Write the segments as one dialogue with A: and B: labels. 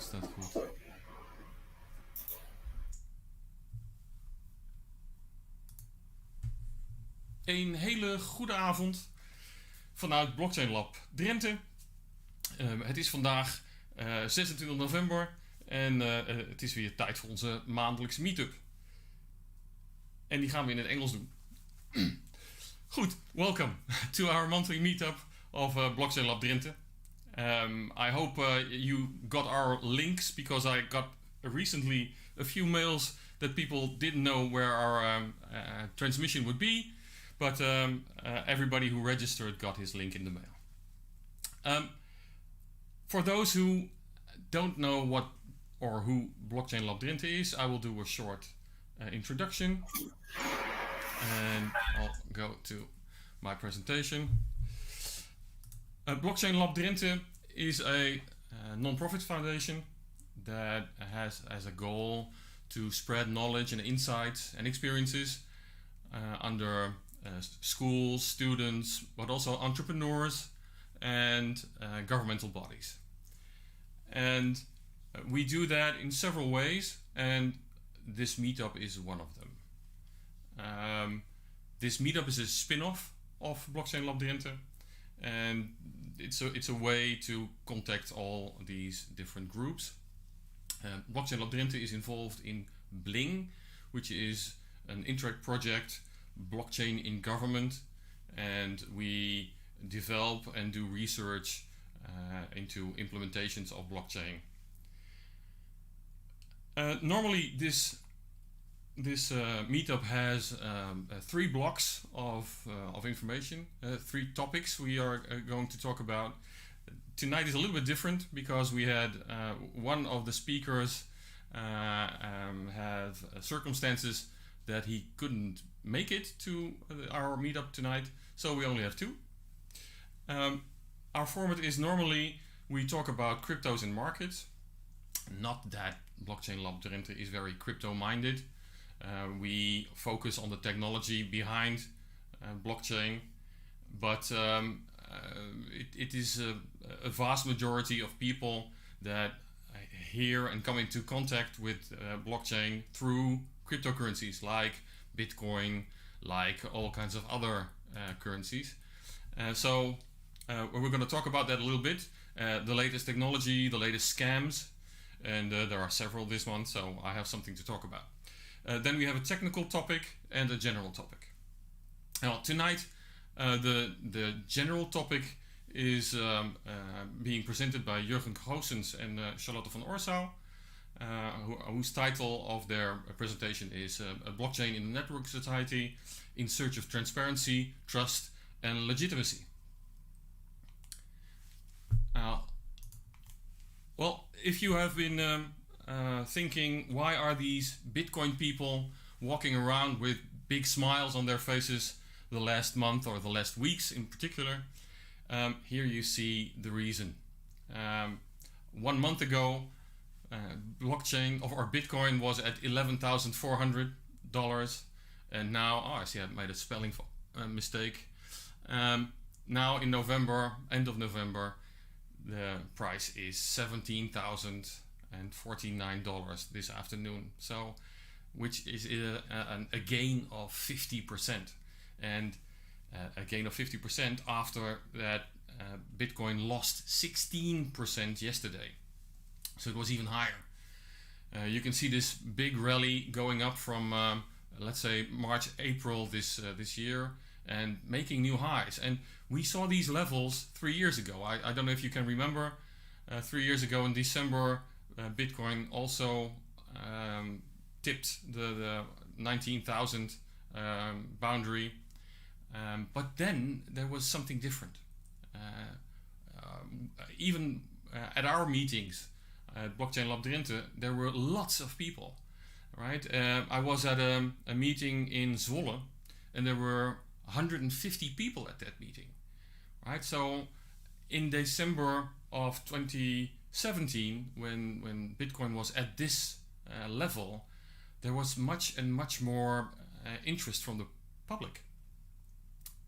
A: staat goed. Een hele goede avond vanuit BlockchainLab Drenthe. Het is vandaag 26 november en het is weer tijd voor onze maandelijkse meetup. En die gaan we in het Engels doen. Goed, welcome to our monthly meetup of BlockchainLab Drenthe. I hope you got our links, because I got recently a few mails that people didn't know where our transmission would be, but everybody who registered got his link in the mail. For those who don't know what or who BlockchainLab Drenthe is, I will do a short introduction, and I'll go to my presentation. BlockchainLab Drenthe is a non-profit foundation that has as a goal to spread knowledge and insights and experiences under schools, students, but also entrepreneurs and governmental bodies. And we do that in several ways, and this meetup is one of them. This meetup is a spin-off of BlockchainLab Drenthe, and it's a way to contact all these different groups. BlockchainLab Drenthe is involved in Bling, which is an Interact project, blockchain in government, and we develop and do research into implementations of blockchain. Normally this meetup has 3 blocks of information, 3 topics we are going to talk about. Tonight is a little bit different because we had one of the speakers have circumstances that he couldn't make it to our meetup tonight, so we only have 2. Our format is normally we talk about cryptos and markets. Not that BlockchainLab Drenthe is very crypto-minded. We focus on the technology behind blockchain, but it is a vast majority of people that hear and come into contact with blockchain through cryptocurrencies like Bitcoin, like all kinds of other currencies. So we're going to talk about that a little bit, the latest technology, the latest scams, and there are several this month, so I have something to talk about. Then we have a technical topic and a general topic. Now tonight the general topic is being presented by Jurgen Goossens and Charlotte van Oorsouw, whose title of their presentation is A Blockchain in the Network Society in Search of Transparency, Trust and Legitimacy. Well, if you have been thinking, why are these Bitcoin people walking around with big smiles on their faces the last month or the last weeks in particular, here you see the reason. 1 month ago, blockchain or Bitcoin was at $11,400, and now, I see I made a spelling mistake. Now in November, end of November, the price is $17,049 this afternoon. So, which is a gain of 50%, and a gain of 50% after that Bitcoin lost 16% yesterday. So it was even higher. You can see this big rally going up from let's say March, April this year, and making new highs. And we saw these levels 3 years ago. I don't know if you can remember, 3 years ago in December, Bitcoin also tipped the 19,000 boundary. But then there was something different. Even at our meetings at BlockchainLab Drenthe, there were lots of people, right? I was at a meeting in Zwolle, and there were 150 people at that meeting, right? So in December of 2017, when Bitcoin was at this level, there was much more interest from the public.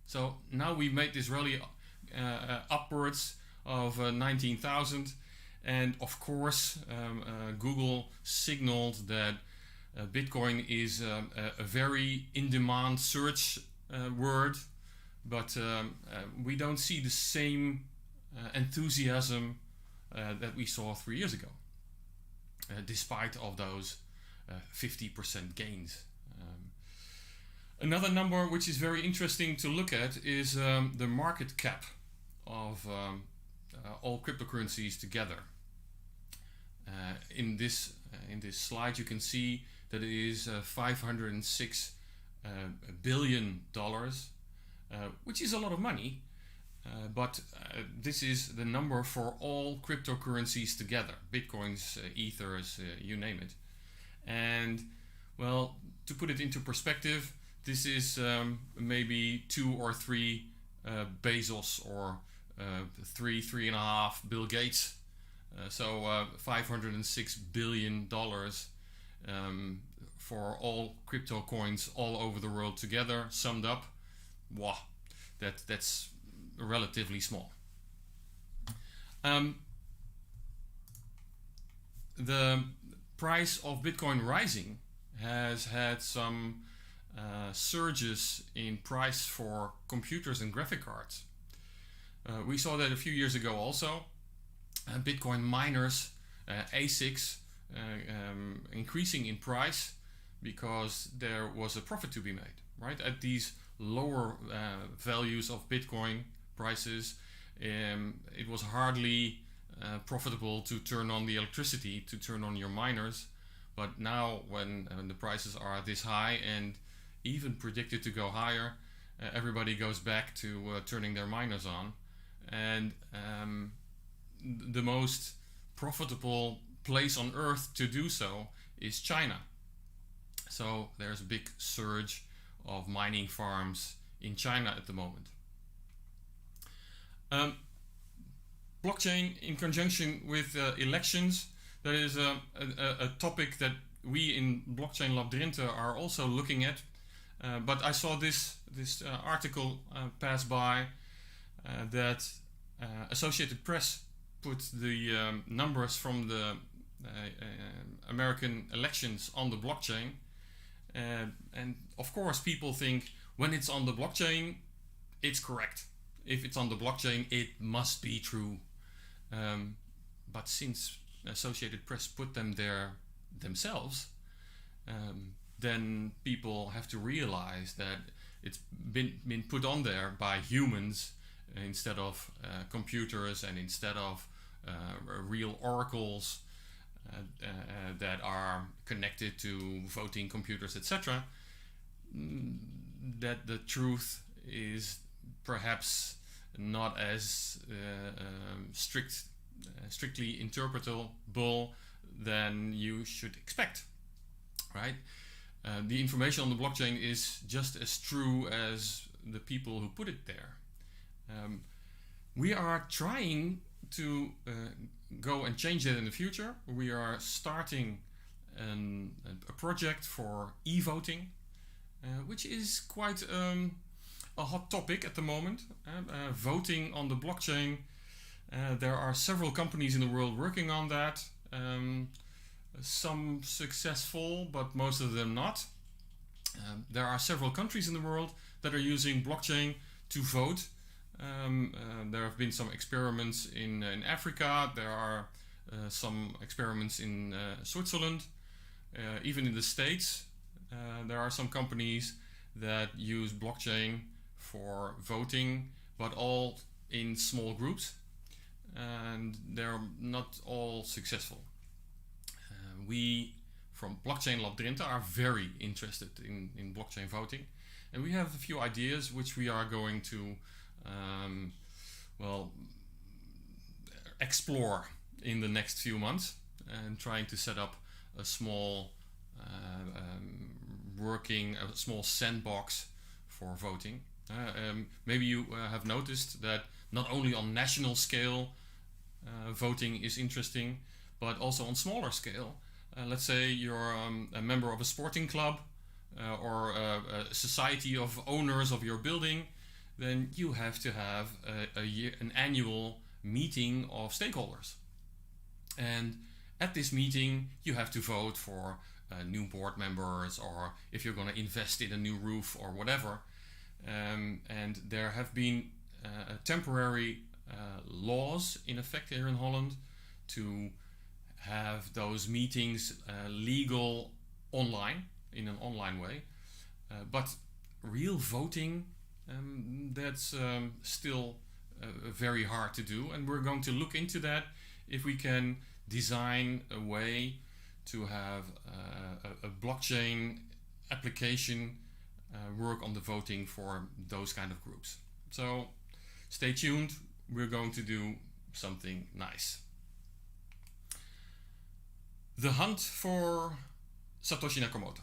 A: So now we made this rally upwards of 19,000, And of course, Google signaled that Bitcoin is a very in-demand search word, but we don't see the same enthusiasm that we saw 3 years ago, despite of those 50% gains. Another number which is very interesting to look at is the market cap of all cryptocurrencies together. In this slide, you can see that it is $506 billion, which is a lot of money. But this is the number for all cryptocurrencies together: Bitcoins, Ethers, you name it. And well, to put it into perspective, this is maybe 2 or 3 Bezos, or 3.5 Bill Gates. So $506 billion for all crypto coins all over the world together, summed up. Wow, that's relatively small. The price of Bitcoin rising has had some surges in price for computers and graphic cards. We saw that a few years ago also. Bitcoin miners, ASICs, increasing in price because there was a profit to be made, right? At these lower values of Bitcoin prices, it was hardly profitable to turn on the electricity, to turn on your miners. But now when the prices are this high and even predicted to go higher, everybody goes back to turning their miners on. And the most profitable place on earth to do so is China. So there's a big surge of mining farms in China at the moment. Blockchain in conjunction with elections, that is a topic that we in BlockchainLab Drenthe are also looking at. But I saw this article pass by that Associated Press put the numbers from the American elections on the blockchain. And of course people think when it's on the blockchain, it's correct. If it's on the blockchain, it must be true. But since Associated Press put them there themselves, then people have to realize that it's been put on there by humans instead of computers, and instead of real oracles that are connected to voting computers, etc. That the truth is perhaps not as strictly interpretable than you should expect, right? The information on the blockchain is just as true as the people who put it there. We are trying to go and change that in the future. We are starting a project for e-voting, which is quite a hot topic at the moment. Voting on the blockchain. There are several companies in the world working on that. Some successful, but most of them not. There are several countries in the world that are using blockchain to vote. There have been some experiments in Africa. There are some experiments in Switzerland. Even in the States, there are some companies that use blockchain for voting, but all in small groups, and they're not all successful. We from BlockchainLab Drenthe are very interested in blockchain voting, and we have a few ideas which we are going to explore in the next few months, and trying to set up a small a small sandbox for voting. Maybe you have noticed that not only on national scale voting is interesting, but also on smaller scale. Let's say you're a member of a sporting club or a society of owners of your building, then you have to have an annual meeting of stakeholders. And at this meeting, you have to vote for new board members, or if you're going to invest in a new roof or whatever. And there have been temporary laws in effect here in Holland to have those meetings legal online, in an online way. But real voting, that's still very hard to do, and we're going to look into that if we can design a way to have a blockchain application work on the voting for those kind of groups. So stay tuned, we're going to do something nice. The hunt for Satoshi Nakamoto.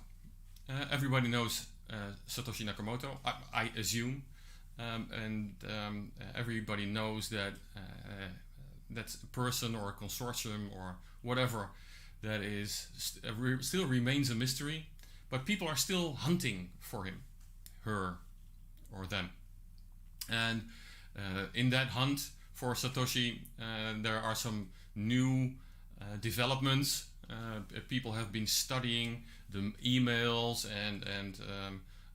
A: Everybody knows Satoshi Nakamoto, I assume, and everybody knows that that's a person or a consortium or whatever that is still remains a mystery, but people are still hunting for him, her, or them. And in that hunt for Satoshi, there are some new developments. People have been studying the emails and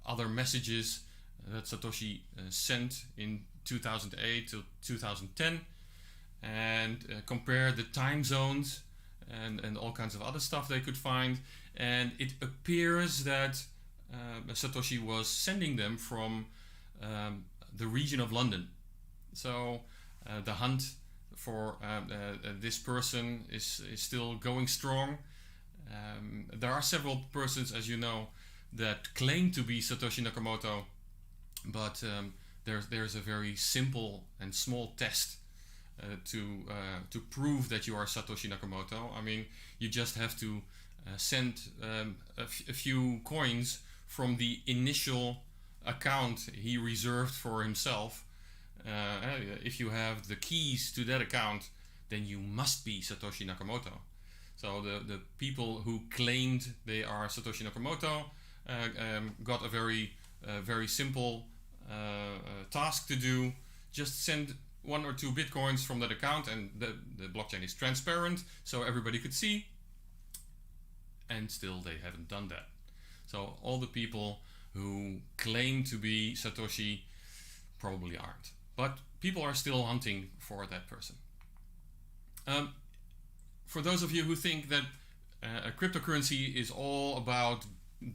A: other messages that Satoshi sent in 2008 to 2010, and compare the time zones and all kinds of other stuff they could find. And it appears that Satoshi was sending them from the region of London. So the hunt for this person is still going strong. There are several persons, as you know, that claim to be Satoshi Nakamoto, but there's a very simple and small test to prove that you are Satoshi Nakamoto. I mean, you just have to send a few coins from the initial account he reserved for himself. If you have the keys to that account, then you must be Satoshi Nakamoto. So the people who claimed they are Satoshi Nakamoto got a very simple task to do. Just send 1 or 2 bitcoins from that account, and the blockchain is transparent, so everybody could see. And still they haven't done that. So all the people who claim to be Satoshi probably aren't. But people are still hunting for that person. For those of you who think that a cryptocurrency is all about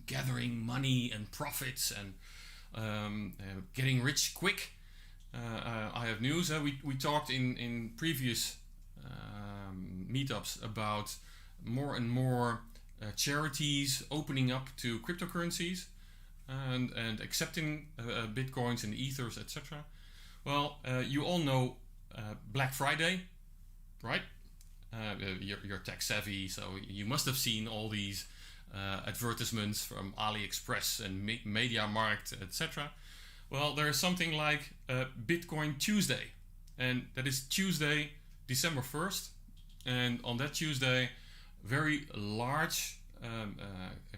A: gathering money and profits and getting rich quick, I have news. We talked in previous meetups about more and more charities opening up to cryptocurrencies and accepting bitcoins and ethers, etc. Well, you all know Black Friday, right? You're tech savvy, so you must have seen all these advertisements from AliExpress and MediaMarkt, etc. Well, there is something like Bitcoin Tuesday, and that is Tuesday, December 1st. And on that Tuesday, very large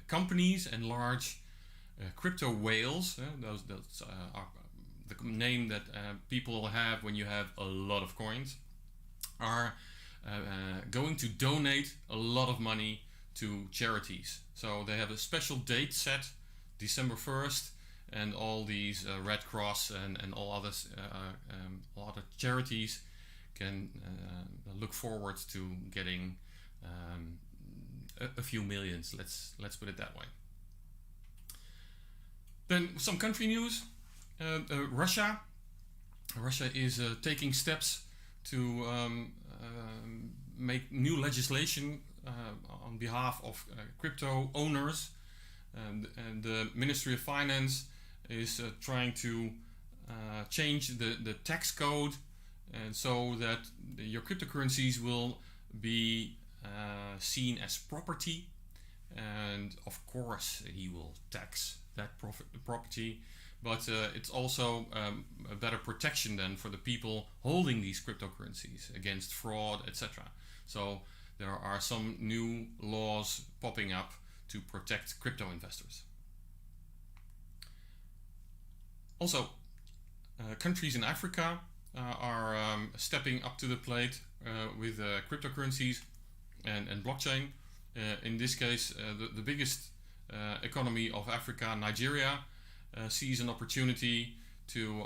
A: companies and large crypto whales, those are the name that people have when you have a lot of coins, are going to donate a lot of money to charities. So they have a special date set, December 1st, and all these Red Cross and all other charities can look forward to getting a few millions. Let's put it that way. Then some country news. Russia is taking steps to make new legislation on behalf of crypto owners, and the Ministry of Finance is trying to change the tax code, and so that your cryptocurrencies will be seen as property, and of course he will tax that property, but it's also a better protection then for the people holding these cryptocurrencies against fraud, etc. So there are some new laws popping up to protect crypto investors. Also, countries in Africa are stepping up to the plate with cryptocurrencies. and blockchain. In this case, the biggest economy of Africa, Nigeria, sees an opportunity to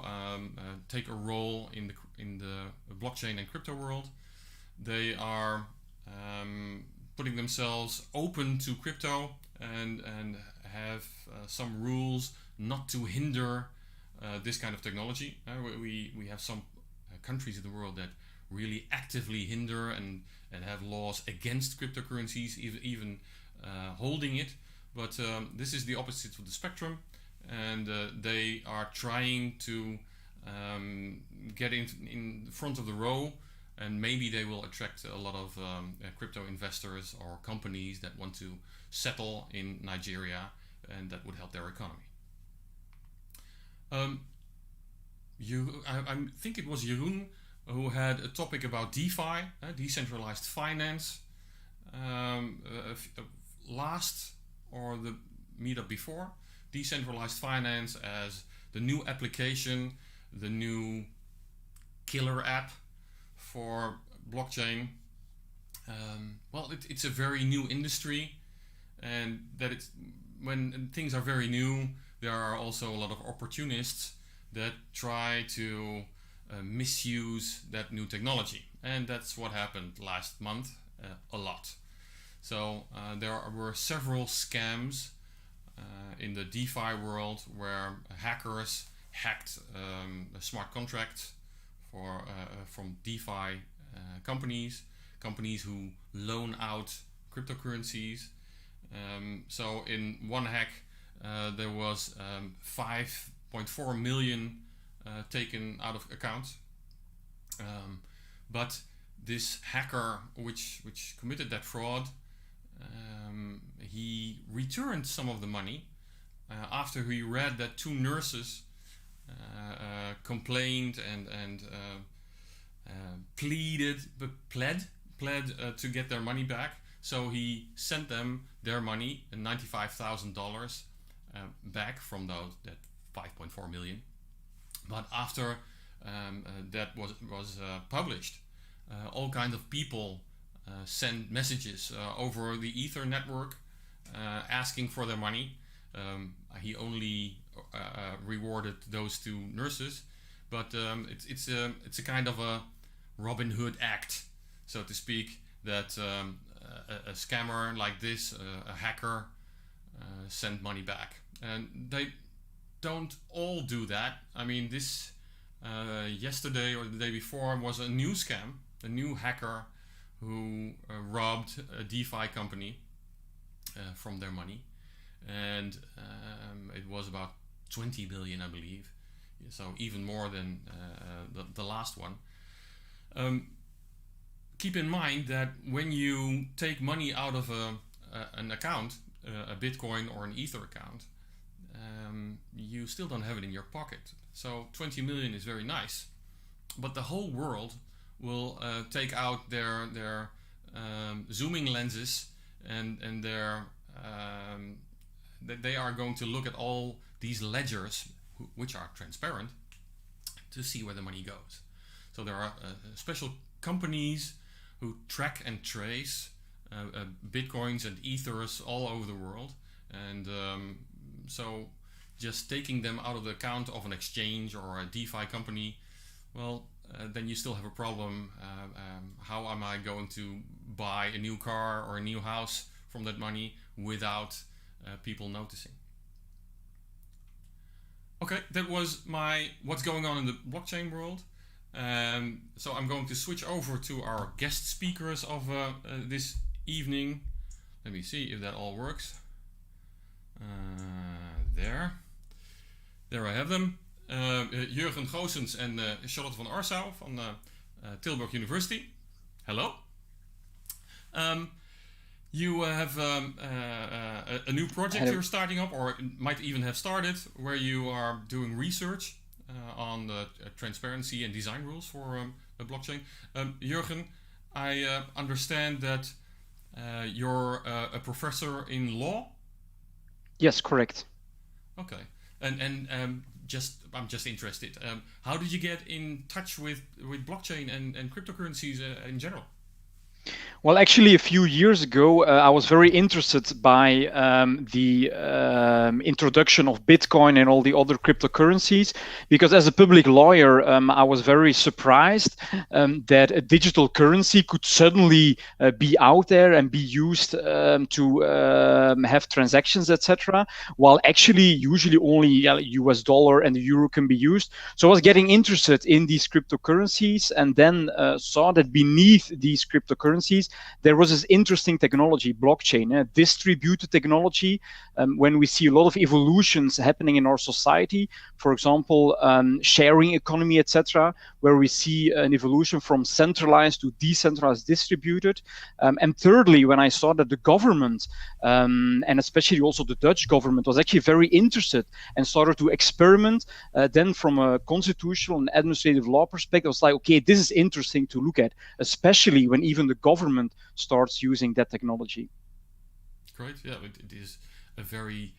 A: take a role in the blockchain and crypto world. They are putting themselves open to crypto and have some rules not to hinder this kind of technology. We have some countries in the world that really actively hinder and have laws against cryptocurrencies, even holding it. But this is the opposite of the spectrum, and they are trying to get in front of the row, and maybe they will attract a lot of crypto investors or companies that want to settle in Nigeria, and that would help their economy. I think it was Jeroen who had a topic about DeFi, decentralized finance, last or the meetup before. Decentralized finance as the new application, the new killer app for blockchain. Well, it's a very new industry, and that when things are very new, there are also a lot of opportunists that try to misuse that new technology, and that's what happened last month a lot. So there were several scams in the DeFi world where hackers hacked a smart contract from DeFi companies who loan out cryptocurrencies. So in one hack there was 5.4 million taken out of account, but this hacker which committed that fraud, he returned some of the money after he read that two nurses complained and pled to get their money back. So he sent them their money, $95,000 back from that 5.4 million. But after that was published, all kinds of people sent messages over the Ether network asking for their money. He only rewarded those two nurses, but it's a kind of a Robin Hood act, so to speak, that a scammer like this, a hacker, sent money back. And they don't all do that. I mean, this yesterday or the day before was a new scam, a new hacker who robbed a DeFi company from their money, and it was about 20 billion, I believe, so even more than the last one. Keep in mind that when you take money out of an account, a Bitcoin or an Ether account, you still don't have it in your pocket. So 20 million is very nice, but the whole world will take out their zooming lenses and their they are going to look at all these ledgers, which are transparent, to see where the money goes. So there are special companies who track and trace Bitcoins and Ethers all over the world, and so just taking them out of the account of an exchange or a DeFi company, well, then you still have a problem. How am I going to buy a new car or a new house from that money without people noticing? Okay, that was my what's going on in the blockchain world. So I'm going to switch over to our guest speakers of this evening. Let me see if that all works. There I have them. Jurgen Goossens and Charlotte van Arsouw van Tilburg University. Hello. You have a new project Hello. You're starting up, or might even have started, where you are doing research on the transparency and design rules for a blockchain. Jurgen, I understand that you're a professor in law?
B: Yes, correct.
A: Okay. And I'm just interested. How did you get in touch with blockchain and cryptocurrencies in general?
B: Well, actually, a few years ago, I was very interested by the introduction of Bitcoin and all the other cryptocurrencies, because as a public lawyer, I was very surprised that a digital currency could suddenly be out there and be used to have transactions, etc., while actually usually only US dollar and the euro can be used. So I was getting interested in these cryptocurrencies, and then saw that beneath these cryptocurrencies, there was this interesting technology, blockchain, distributed technology. When we see a lot of evolutions happening in our society, for example, sharing economy, etc., where we see an evolution from centralized to decentralized, distributed. And thirdly, when I saw that the government, and especially also the Dutch government, was actually very interested and started to experiment, then from a constitutional and administrative law perspective, I was like, okay, this is interesting to look at, especially when even the government starts using that technology.
A: Great. Yeah, it is a very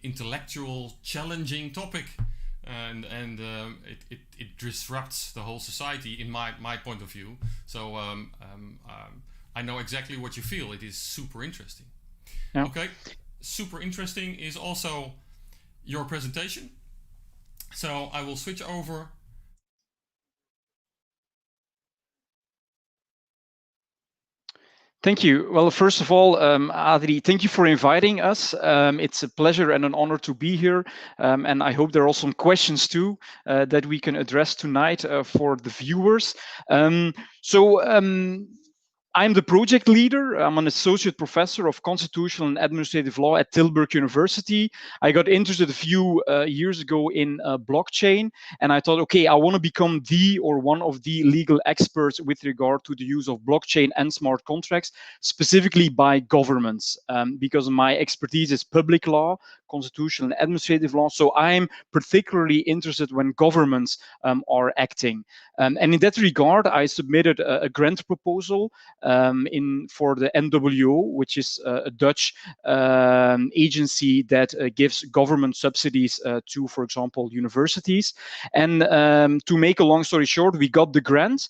A: intellectual, challenging topic, and it disrupts the whole society in my point of view. So I know exactly what you feel. It is super interesting. Yeah. Okay, super interesting is also your presentation. So I will switch over.
B: Thank you. Well, first of all, Adri, thank you for inviting us. It's a pleasure and an honor to be here. And I hope there are some questions too that we can address tonight for the viewers. I'm the project leader. I'm an associate professor of constitutional and administrative law at Tilburg University. I got interested a few years ago in blockchain, and I thought, okay, I want to become the or one of the legal experts with regard to the use of blockchain and smart contracts, specifically by governments, because my expertise is public law, constitutional and administrative law. So I'm particularly interested when governments are acting. And in that regard, I submitted a grant proposal for the NWO, which is a Dutch agency that gives government subsidies to, for example, universities. And to make a long story short, we got the grant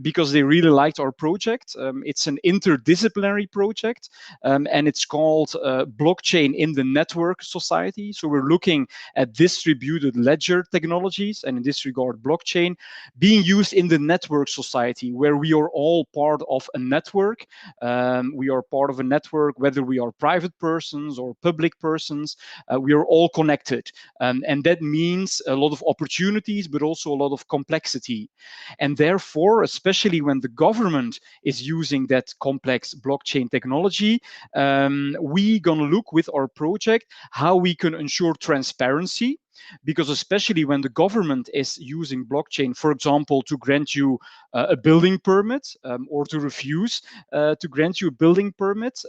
B: because they really liked our project. It's an interdisciplinary project, and it's called Blockchain in the Network Society. So we're looking at distributed ledger technologies, and in this regard, blockchain being used in the network society, where we are all part of a network. We are part of a network, whether we are private persons or public persons, we are all connected. And that means a lot of opportunities, but also a lot of complexity. And therefore, especially when the government is using that complex blockchain technology, we're going to look with our project how we can ensure transparency. Because especially when the government is using blockchain, for example, to grant you a building permit, or to refuse to grant you a building permit,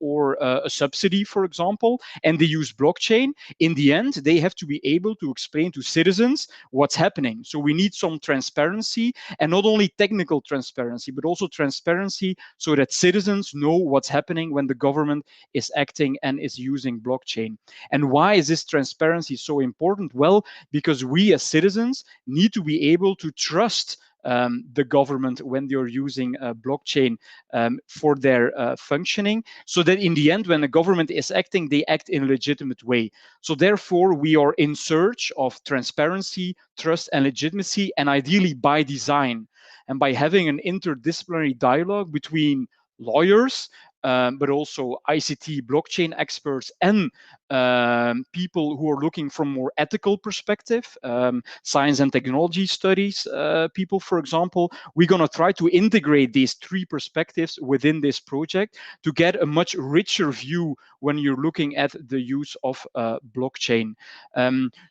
B: or a subsidy, for example, and they use blockchain, in the end, they have to be able to explain to citizens what's happening. So we need some transparency, and not only technical transparency, but also transparency so that citizens know what's happening when the government is acting and is using blockchain. And why is this transparency so important? Well, because we as citizens need to be able to trust the government when they're using blockchain for their functioning, so that in the end, when the government is acting, they act in a legitimate way. So therefore, we are in search of transparency, trust, and legitimacy, and ideally by design, and by having an interdisciplinary dialogue between lawyers, but also ICT blockchain experts and people who are looking from more ethical perspective, science and technology studies people, for example. We're going to try to integrate these three perspectives within this project to get a much richer view when you're looking at the use of blockchain.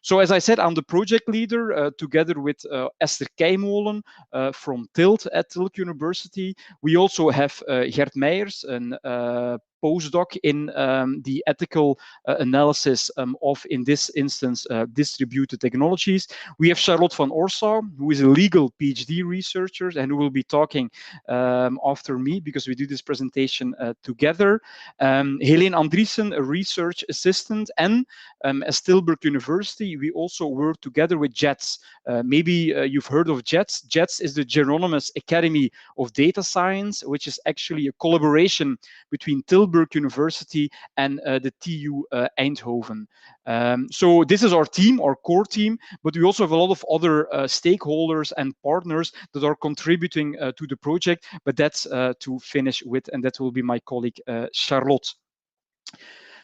B: So as I said, I'm the project leader together with Esther Keimolen from Tilt at Tilburg University. We also have Gert Meijers, an postdoc in the ethical analysis of, in this instance, distributed technologies. We have Charlotte van Oorsouw, who is a legal PhD researcher and who will be talking after me because we do this presentation together. Helene Andriessen, a research assistant, and at Tilburg University, we also work together with JETS. Maybe you've heard of JETS. JETS is the Geronimus Academy of Data Science, which is actually a collaboration between Tilburg University and the TU Eindhoven. So this is our team, our core team, but we also have a lot of other stakeholders and partners that are contributing to the project, but that's to finish with, and that will be my colleague Charlotte.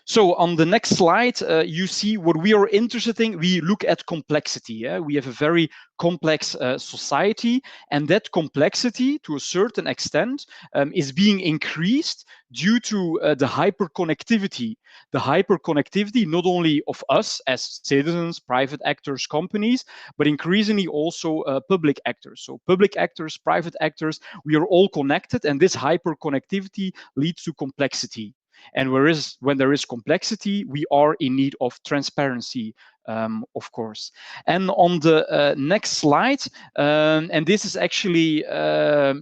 B: So on the next slide, you see what we are interested in. We look at complexity. Yeah? We have a very complex society, and that complexity, to a certain extent, is being increased due to the hyperconnectivity. The hyperconnectivity not only of us as citizens, private actors, companies, but increasingly also public actors. So public actors, private actors, we are all connected, and this hyperconnectivity leads to complexity. And when there is complexity, we are in need of transparency, of course. And on the next slide, and this is actually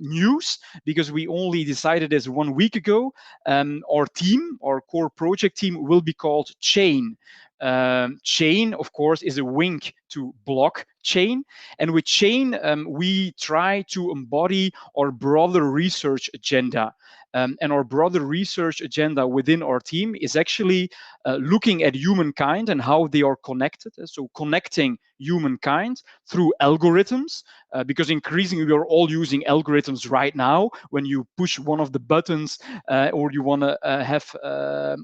B: news because we only decided this 1 week ago, our team, our core project team, will be called Chain. Chain, of course, is a wink to blockchain. And with Chain, we try to embody our broader research agenda. And our broader research agenda within our team is actually looking at humankind and how they are connected. So connecting humankind through algorithms, because increasingly we are all using algorithms right now. When you push one of the buttons or you want to have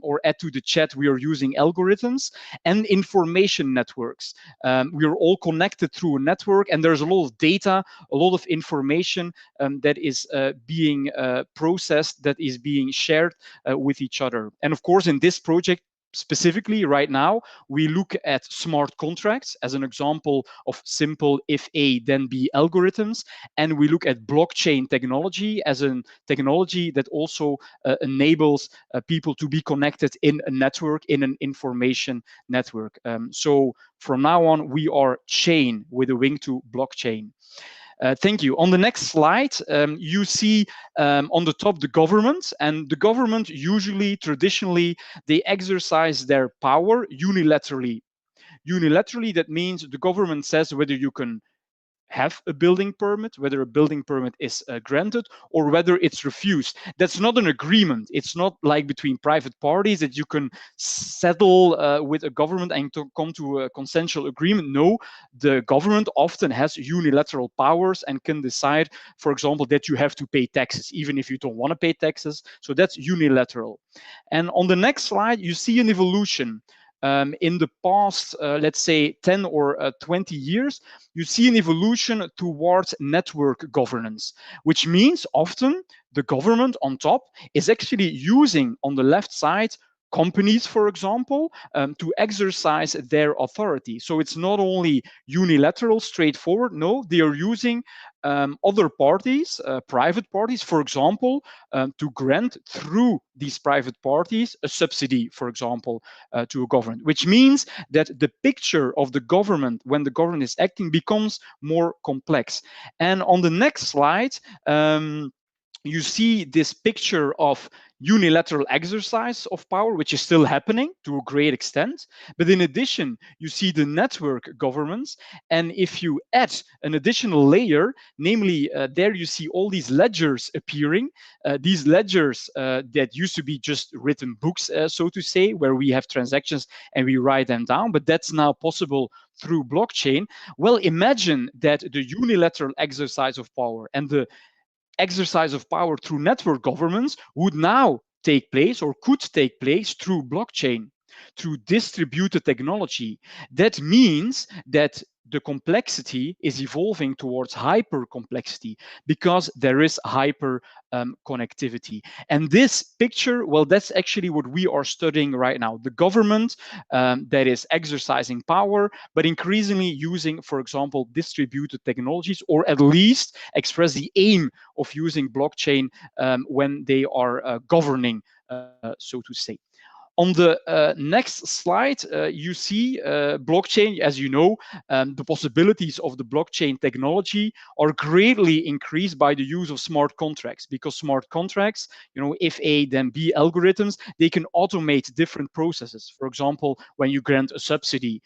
B: or add to the chat, we are using algorithms and information networks. We are all connected through a network, and there's a lot of data, a lot of information that is being processed, that is being shared with each other. And of course, in this project, specifically right now, we look at smart contracts as an example of simple if A then B algorithms, and we look at blockchain technology as a technology that also enables people to be connected in a network, in an information network. So from now on, we are Chain with a wing to blockchain. Thank you. On the next slide, you see on the top the government, and the government usually, traditionally, they exercise their power unilaterally. Unilaterally, that means the government says whether you can have a building permit, whether a building permit is granted or whether it's refused. That's not an agreement. It's not like between private parties that you can settle with a government and to come to a consensual agreement. No, the government often has unilateral powers and can decide, for example, that you have to pay taxes, even if you don't want to pay taxes. So that's unilateral. And on the next slide, you see an evolution. In the past, let's say 10 or 20 years, you see an evolution towards network governance, which means often the government on top is actually using on the left side companies, for example, to exercise their authority. So it's not only unilateral, straightforward. No, they are using other parties, private parties, for example, to grant through these private parties a subsidy, for example, to a government, which means that the picture of the government when the government is acting becomes more complex. And on the next slide, you see this picture of unilateral exercise of power, which is still happening to a great extent. But in addition, you see the network governments. And if you add an additional layer, namely there you see all these ledgers appearing, these ledgers that used to be just written books, so to say, where we have transactions and we write them down, but that's now possible through blockchain. Well, imagine that the unilateral exercise of power and the exercise of power through network governments would now take place or could take place through blockchain, through distributed technology. That means that the complexity is evolving towards hyper complexity because there is hyper connectivity. And this picture, well, that's actually what we are studying right now. The government that is exercising power, but increasingly using, for example, distributed technologies, or at least express the aim of using blockchain when they are governing so to say. On the next slide, you see blockchain. As you know, the possibilities of the blockchain technology are greatly increased by the use of smart contracts, because smart contracts, if A then B algorithms, they can automate different processes. For example, when you grant a subsidy,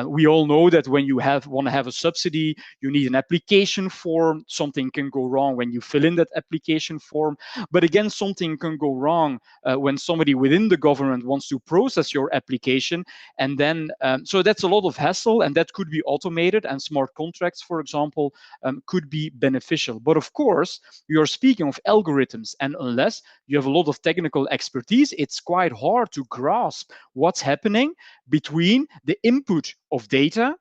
B: we all know that when you want to have a subsidy, you need an application form. Something can go wrong when you fill in that application form. But again, something can go wrong when somebody within the government wants to process your application. And then, so that's a lot of hassle, and that could be automated, and smart contracts, for example, could be beneficial. But of course, you are speaking of algorithms, and unless you have a lot of technical expertise, it's quite hard to grasp what's happening between the input of data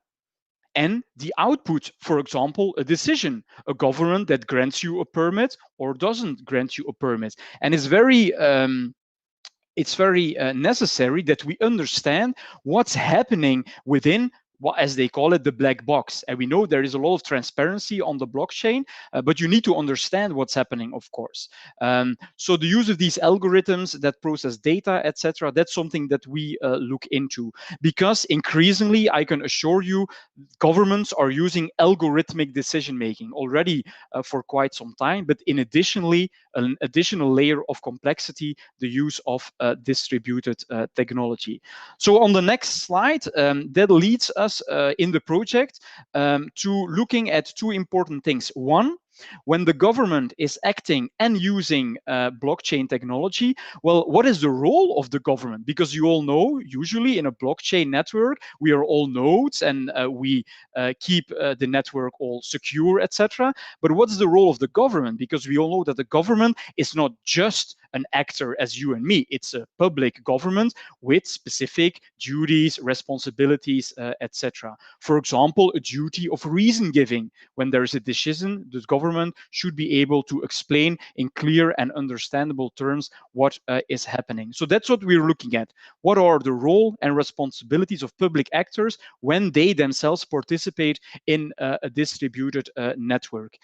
B: and the output, for example, a decision, a government that grants you a permit or doesn't grant you a permit. And it's very necessary that we understand what's happening within what, as they call it, the black box. And we know there is a lot of transparency on the blockchain, but you need to understand what's happening, of course. So the use of these algorithms that process data, etc., that's something that we look into, because increasingly, I can assure you, governments are using algorithmic decision making already for quite some time. But in additionally, an additional layer of complexity, the use of distributed technology. So on the next slide, that leads us in the project to looking at two important things. One, when the government is acting and using blockchain technology, well, what is the role of the government? Because you all know, usually in a blockchain network, we are all nodes, and we keep the network all secure, etc. But what's the role of the government? Because we all know that the government is not just an actor as you and me. It's a public government with specific duties, responsibilities, etc. For example, a duty of reason giving. When there is a decision, the government should be able to explain in clear and understandable terms what is happening. So that's what we're looking at. What are the role and responsibilities of public actors when they themselves participate in a distributed network?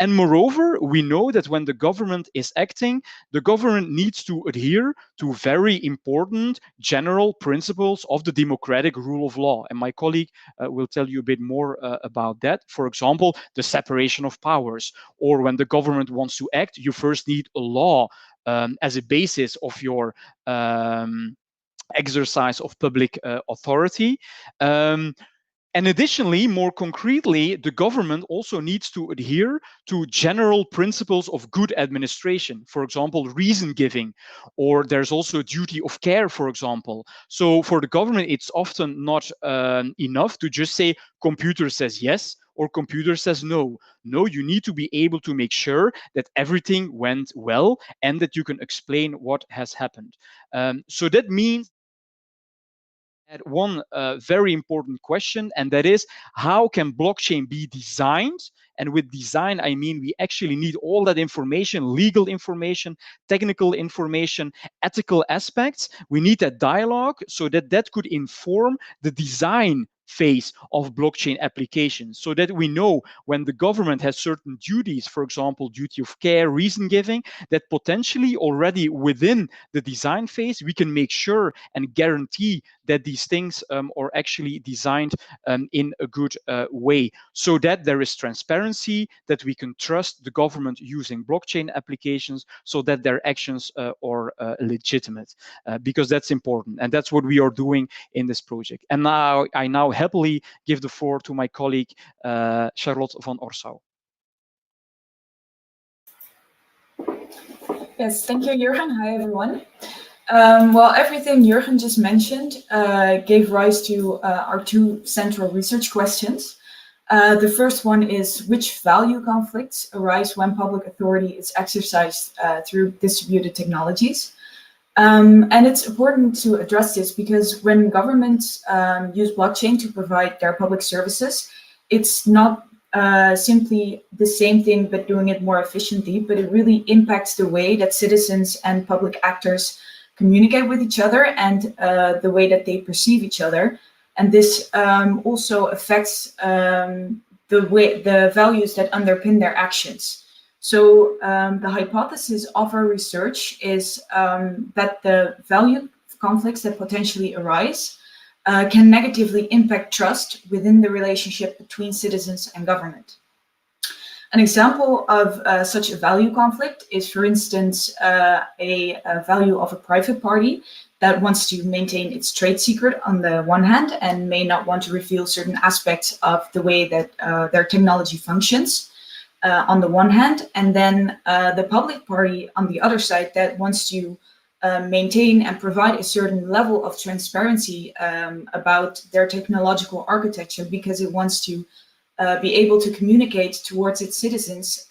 B: And moreover, we know that when the government is acting, the government needs to adhere to very important general principles of the democratic rule of law. And my colleague will tell you a bit more about that. For example, the separation of powers, or when the government wants to act, you first need a law as a basis of your exercise of public authority. And additionally, more concretely, the government also needs to adhere to general principles of good administration, for example, reason giving, or there's also a duty of care, for example. So for the government, it's often not enough to just say computer says yes or computer says no. No, you need to be able to make sure that everything went well and that you can explain what has happened. So that means at one very important question, and that is, how can blockchain be designed? And with design, I mean we actually need all that information, legal information, technical information, ethical aspects. We need that dialogue so that that could inform the design phase of blockchain applications, so that we know when the government has certain duties, for example, duty of care, reason giving, that potentially already within the design phase, we can make sure and guarantee that these things are actually designed in a good way, so that there is transparency, that we can trust the government using blockchain applications, so that their actions are legitimate, because that's important. And that's what we are doing in this project. And now I happily give the floor to my colleague, Charlotte van Orsau.
C: Yes, thank you, Jurgen. Hi, everyone. Well, everything Jurgen just mentioned gave rise to our two central research questions. The first one is, which value conflicts arise when public authority is exercised through distributed technologies? And it's important to address this because when governments use blockchain to provide their public services, it's not simply the same thing, but doing it more efficiently, but it really impacts the way that citizens and public actors communicate with each other and the way that they perceive each other. And this also affects the values that underpin their actions. So the hypothesis of our research is that the value conflicts that potentially arise can negatively impact trust within the relationship between citizens and government. An example of such a value conflict is, for instance, a value of a private party that wants to maintain its trade secret on the one hand and may not want to reveal certain aspects of the way that their technology functions on the one hand, and then the public party on the other side that wants to maintain and provide a certain level of transparency about their technological architecture because it wants to be able to communicate towards its citizens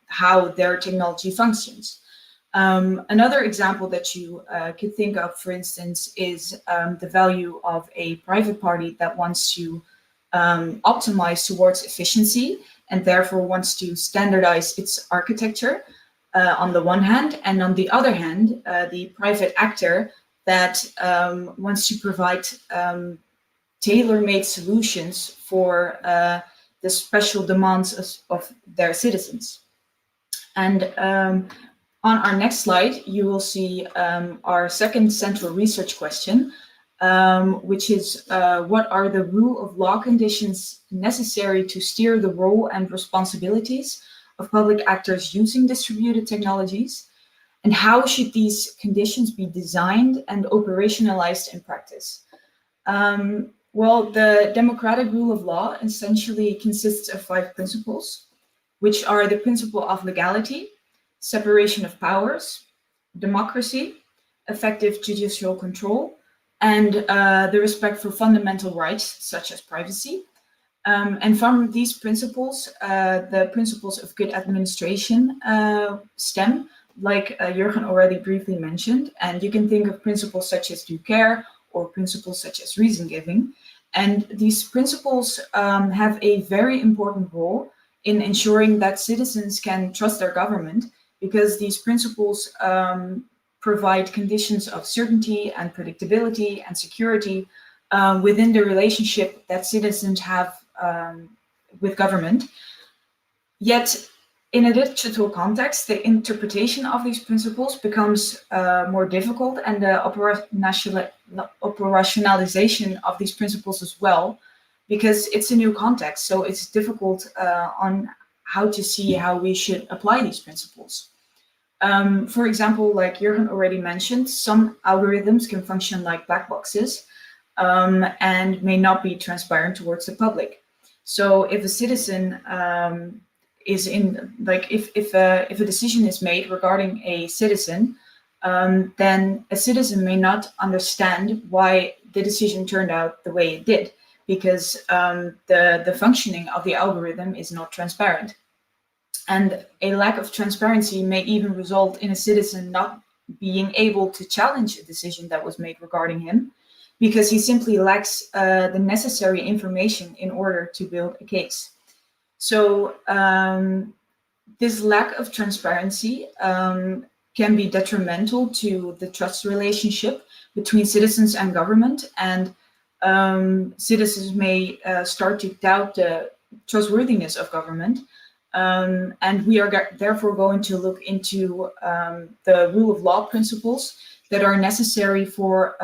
C: how their technology functions. Another example that you could think of, for instance, is the value of a private party that wants to optimize towards efficiency and therefore wants to standardize its architecture on the one hand, and on the other hand, the private actor that wants to provide tailor-made solutions for the special demands of their citizens. And on our next slide, you will see our second central research question, which is what are the rule of law conditions necessary to steer the role and responsibilities of public actors using distributed technologies, and how should these conditions be designed and operationalized in practice? Well, the democratic rule of law essentially consists of 5 principles, which are the principle of legality, separation of powers, democracy, effective judicial control, and the respect for fundamental rights, such as privacy. And from these principles, the principles of good administration stem, like Jurgen already briefly mentioned. And you can think of principles such as due care or principles such as reason giving. And these principles have a very important role in ensuring that citizens can trust their government, because these principles provide conditions of certainty and predictability and security within the relationship that citizens have with government. Yet, in a digital context, the interpretation of these principles becomes more difficult, and the operationalization of these principles as well, because it's a new context. So it's difficult on how to see how we should apply these principles. For example, like Jurgen already mentioned, some algorithms can function like black boxes and may not be transparent towards the public. So if a citizen is in, like, if a decision is made regarding a citizen, then a citizen may not understand why the decision turned out the way it did, because the functioning of the algorithm is not transparent. And a lack of transparency may even result in a citizen not being able to challenge a decision that was made regarding him, because he simply lacks the necessary information in order to build a case. So this lack of transparency can be detrimental to the trust relationship between citizens and government, and citizens may start to doubt the trustworthiness of government. And we are therefore going to look into the rule of law principles that are necessary for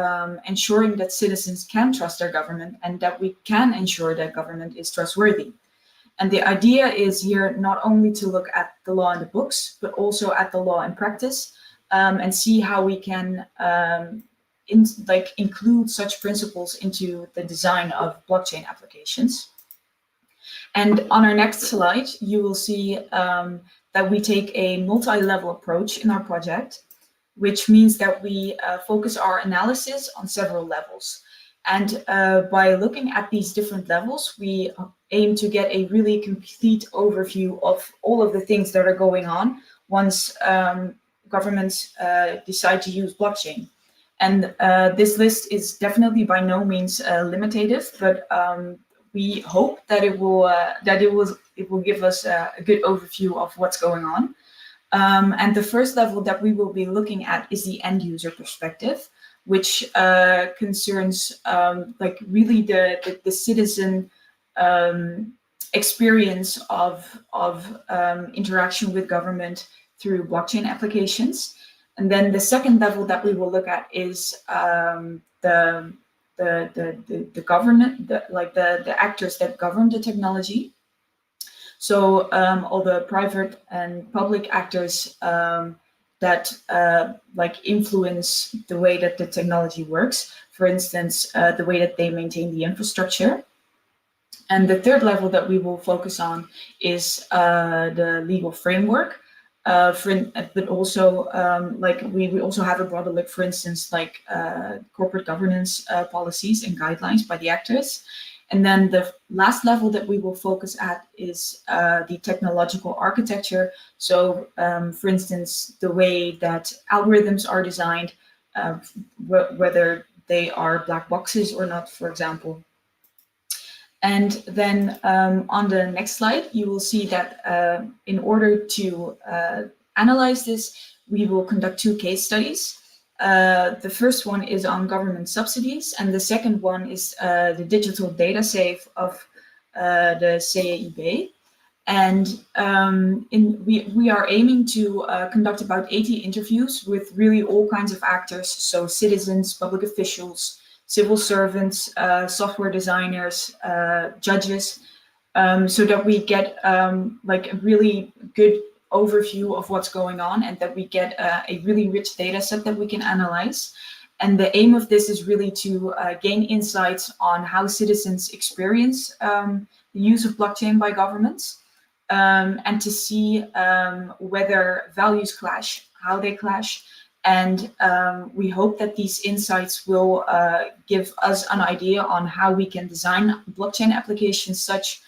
C: ensuring that citizens can trust their government and that we can ensure that government is trustworthy. And the idea is here not only to look at the law in the books, but also at the law in practice, and see how we can include such principles into the design of blockchain applications. And on our next slide, you will see that we take a multi-level approach in our project, which means that we focus our analysis on several levels. And by looking at these different levels, we aim to get a really complete overview of all of the things that are going on once governments decide to use blockchain. And this list is definitely by no means limitative, but we hope that it will give us a good overview of what's going on. And the first level that we will be looking at is the end user perspective, which concerns like really the citizen experience of interaction with government through blockchain applications. And then the second level that we will look at is the government, the actors that govern the technology. So all the private and public actors that influence the way that the technology works. For instance, the way that they maintain the infrastructure. And the third level that we will focus on is the legal framework. But also, we also have a broader look, for instance, corporate governance policies and guidelines by the actors. And then the last level that we will focus at is the technological architecture. So, for instance, the way that algorithms are designed, whether they are black boxes or not, for example. And then on the next slide, you will see that in order to analyze this, we will conduct 2 case studies. The first one is on government subsidies, and the second one is the digital data save of the CEIB. And we are aiming to conduct about 80 interviews with really all kinds of actors, so citizens, public officials, civil servants, software designers, judges, so that we get a really good overview of what's going on, and that we get a really rich data set that we can analyze. And the aim of this is really to gain insights on how citizens experience the use of blockchain by governments, and to see whether values clash, how they clash. And we hope that these insights will give us an idea on how we can design blockchain applications such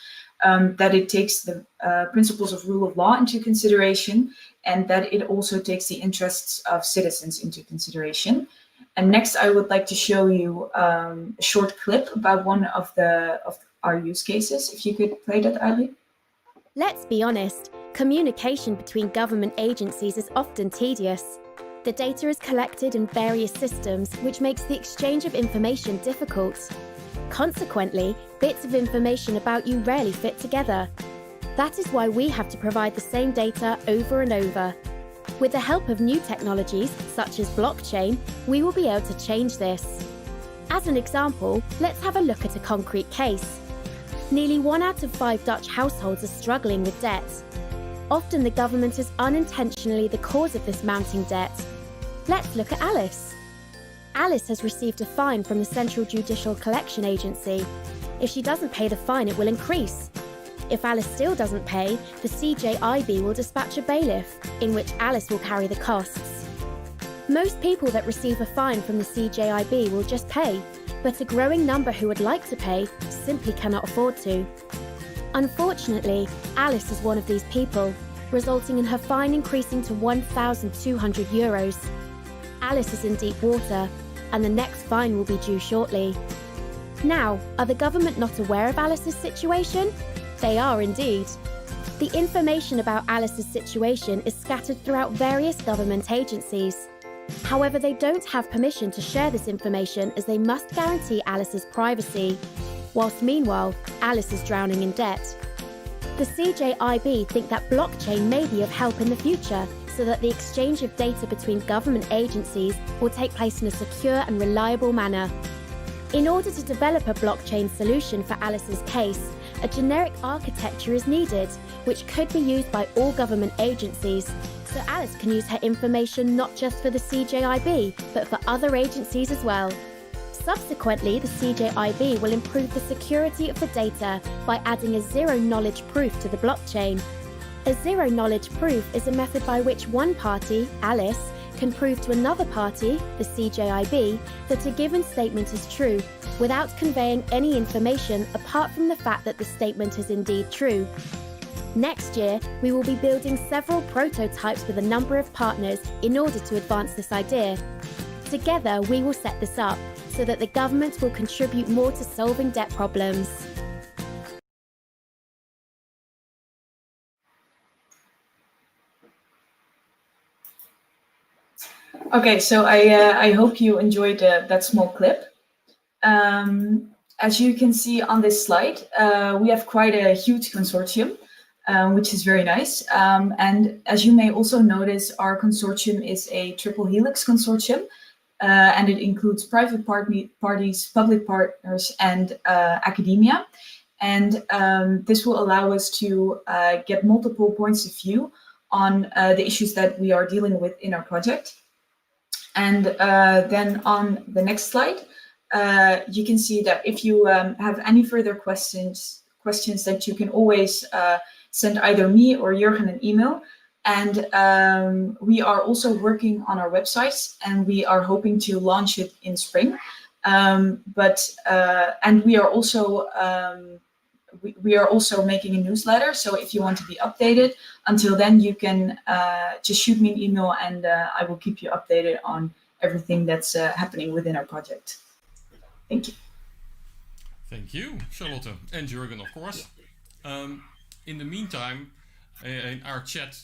C: that it takes the principles of rule of law into consideration, and that it also takes the interests of citizens into consideration. And next, I would like to show you a short clip about one of our use cases. If you could play that, Ali.
D: Let's be honest, communication between government agencies is often tedious. The data is collected in various systems, which makes the exchange of information difficult. Consequently, bits of information about you rarely fit together. That is why we have to provide the same data over and over. With the help of new technologies, such as blockchain, we will be able to change this. As an example, let's have a look at a concrete case. Nearly 1 out of 5 Dutch households are struggling with debt. Often the government is unintentionally the cause of this mounting debt. Let's look at Alice. Alice has received a fine from the Central Judicial Collection Agency. If she doesn't pay the fine, it will increase. If Alice still doesn't pay, the CJIB will dispatch a bailiff, in which Alice will carry the costs. Most people that receive a fine from the CJIB will just pay, but a growing number who would like to pay simply cannot afford to. Unfortunately, Alice is one of these people, resulting in her fine increasing to €1,200. Alice is in deep water, and the next fine will be due shortly. Now, are the government not aware of Alice's situation? They are indeed. The information about Alice's situation is scattered throughout various government agencies. However, they don't have permission to share this information, as they must guarantee Alice's privacy, whilst meanwhile, Alice is drowning in debt. The CJIB think that blockchain may be of help in the future, so that the exchange of data between government agencies will take place in a secure and reliable manner. In order to develop a blockchain solution for Alice's case, a generic architecture is needed, which could be used by all government agencies, so Alice can use her information not just for the CJIB, but for other agencies as well. Subsequently, the CJIB will improve the security of the data by adding a zero-knowledge proof to the blockchain. A zero-knowledge proof is a method by which one party, Alice, can prove to another party, the CJIB, that a given statement is true, without conveying any information apart from the fact that the statement is indeed true. Next year, we will be building several prototypes with a number of partners in order to advance this idea. Together, we will set this up so that the government will contribute more to solving debt problems.
C: Okay, so I hope you enjoyed that small clip. as you can see on this slide, we have quite a huge consortium, which is very nice. And as you may also notice, our consortium is a triple helix consortium, and it includes private parties, public partners, and academia. And this will allow us to get multiple points of view on the issues that we are dealing with in our project. And then on the next slide, you can see that if you have any further questions that you can always send either me or Jurgen an email. And we are also working on our websites, and we are hoping to launch it in spring. And we are also we are also making a newsletter. So if you want to be updated, until then you can just shoot me an email, and I will keep you updated on everything that's happening within our project. Thank you.
A: Thank you, Charlotte, and Jurgen, of course. In the meantime, in our chat,